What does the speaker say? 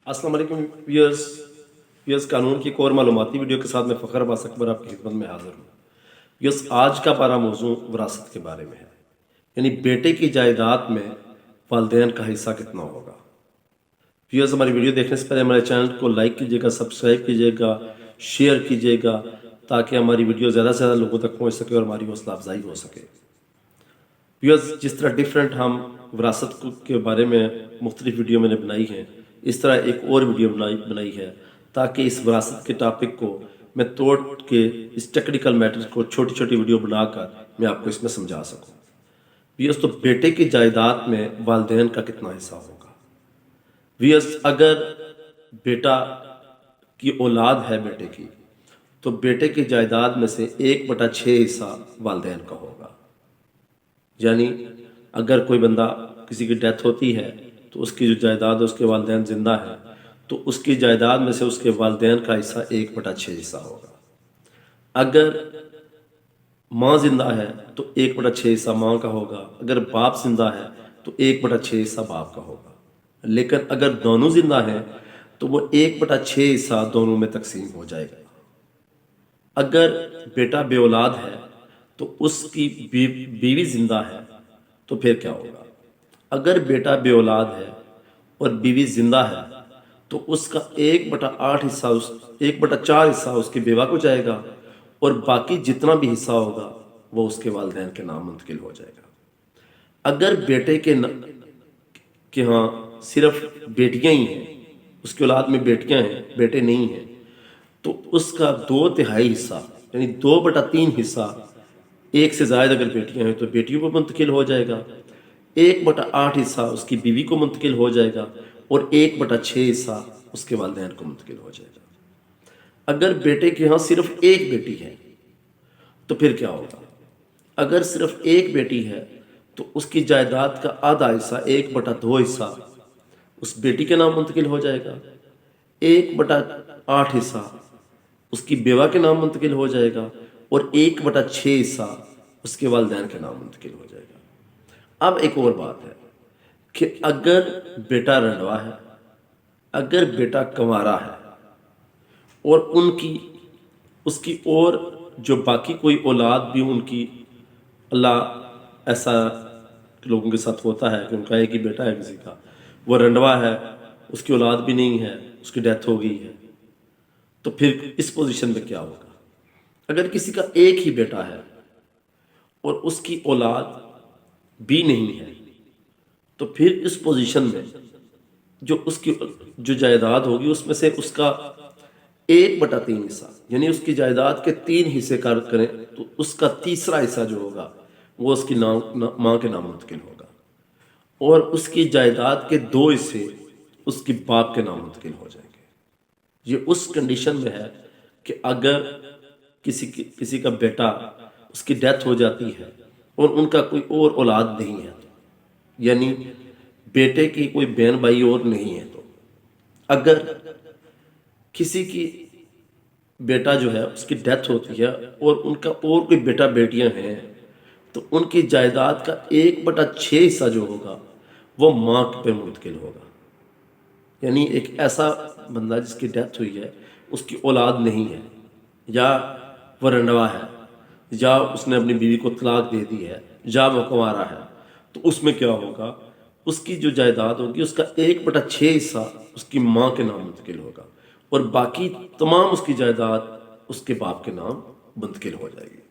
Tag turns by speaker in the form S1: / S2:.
S1: अस्सलाम वालेकुम व्यूअर्स कानून की एक और मालूमाती वीडियो के साथ मैं फ़खर अब्बास अकबर आपकी खिदमत में हाज़िर हूँ। व्यूअर्स आज का हमारा मौजू विरासत के बारे में है, यानी बेटे की जायदाद में वालिदैन का हिस्सा कितना होगा। व्यूअर्स हमारी वीडियो देखने से पहले हमारे चैनल को लाइक कीजिएगा, सब्सक्राइब कीजिएगा, शेयर कीजिएगा ताकि हमारी वीडियो ज़्यादा से ज़्यादा लोगों तक पहुँच सके और हमारी हौसला अफजाई हो सके। व्यूअर्स जिस तरह डिफरेंट हम विरासत के बारे में मुख्तलिफ वीडियो मैंने बनाई हैं, इस तरह एक और वीडियो बनाई है ताकि इस विरासत के टॉपिक को मैं तोड़ के इस टेक्निकल मैटर्स को छोटी छोटी वीडियो बनाकर मैं आपको इसमें समझा सकूं। व्यूअर्स तो बेटे की जायदाद में वालिदैन का कितना हिस्सा होगा। व्यूअर्स अगर बेटा की औलाद है बेटे की, तो बेटे की जायदाद में से 1/6 हिस्सा वालिदैन का होगा। यानी अगर कोई बंदा किसी की डेथ होती है तो उसकी जो जायदाद है, उसके वालिदैन ज़िंदा है तो उसकी जायदाद में से उसके वालिदैन का हिस्सा 1/6 हिस्सा होगा। अगर माँ ज़िंदा है तो 1/6 हिस्सा माँ का होगा। अगर बाप ज़िंदा है तो 1/6 हिस्सा बाप का होगा। लेकिन अगर दोनों ज़िंदा हैं तो वो 1/6 हिस्सा दोनों में तकसीम हो जाएगा। अगर बेटा बे औलाद है तो उसकी बीवी ज़िंदा है तो फिर क्या होगा। अगर बेटा बे औलाद है और बीवी ज़िंदा है तो उसका 1/8 हिस्सा 1/4 हिस्सा उसकी बेवा को जाएगा और बाकी जितना भी हिस्सा होगा वो उसके वालिदैन के नाम मुंतकिल हो जाएगा। अगर बेटे के यहाँ सिर्फ बेटियां ही हैं, उसकी औलाद में बेटियां हैं, बेटे नहीं हैं, तो उसका 2/3 हिस्सा यानी 2/3 हिस्सा, एक से ज़ायद अगर बेटियां हैं तो बेटियों को मुंतकिल हो जाएगा, 1/8 हिस्सा उसकी बीवी को मुंतकिल हो जाएगा और 1/6 हिस्सा उसके वालिदैन को मुंतकिल हो जाएगा। अगर बेटे के यहाँ सिर्फ एक बेटी है तो फिर क्या होगा। अगर सिर्फ एक बेटी है तो उसकी जायदाद का आधा हिस्सा 1/2 हिस्सा उस बेटी के नाम मुंतकिल हो जाएगा, 1/8 हिस्सा उसकी बेवा के नाम मुंतकिल हो जाएगा और 1/6 हिस्सा उसके वालिदैन के नाम मुंतकिल हो जाएगा। अब एक और बात है कि अगर बेटा रंडवा है, अगर बेटा कंवारा है और उसकी और जो बाकी कोई औलाद भी उनकी, अल्लाह ऐसा लोगों के साथ होता है कि उनका एक ही बेटा है किसी का, वो रंडवा है, उसकी औलाद भी नहीं है, उसकी डेथ हो गई है, तो फिर इस पोजीशन में क्या होगा। अगर किसी का एक ही बेटा है और उसकी औलाद भी नहीं है तो फिर इस पोजीशन में जो उसकी जो जायदाद होगी उसमें से उसका 1/3 हिस्सा यानी उसकी जायदाद के 3 हिस्से करें तो उसका तीसरा हिस्सा जो होगा वो उसकी माँ के नाम मुंतकिल होगा और उसकी जायदाद के 2 हिस्से उसकी बाप के नाम मुंतकिल हो जाएंगे। ये उस कंडीशन में है कि अगर किसी का बेटा, उसकी डेथ हो जाती है और उनका कोई और औलाद नहीं है, यानी बेटे की कोई बहन भाई और नहीं है, तो अगर किसी की बेटा जो है उसकी डेथ होती है और उनका और कोई बेटा बेटियां हैं तो उनकी जायदाद का 1/6 हिस्सा जो होगा वो माँ पे मुंतकिल होगा। यानी एक ऐसा बंदा जिसकी डेथ हुई है, उसकी औलाद नहीं है, या वह रंडवा है, या उसने अपनी बीवी को तलाक दे दी है, या वो कुंवारा है, तो उसमें क्या होगा, उसकी जो जायदाद होगी उसका 1/6 हिस्सा उसकी माँ के नाम मुंतकिल होगा और बाकी तमाम उसकी जायदाद उसके बाप के नाम मुंतकिल हो जाएगी।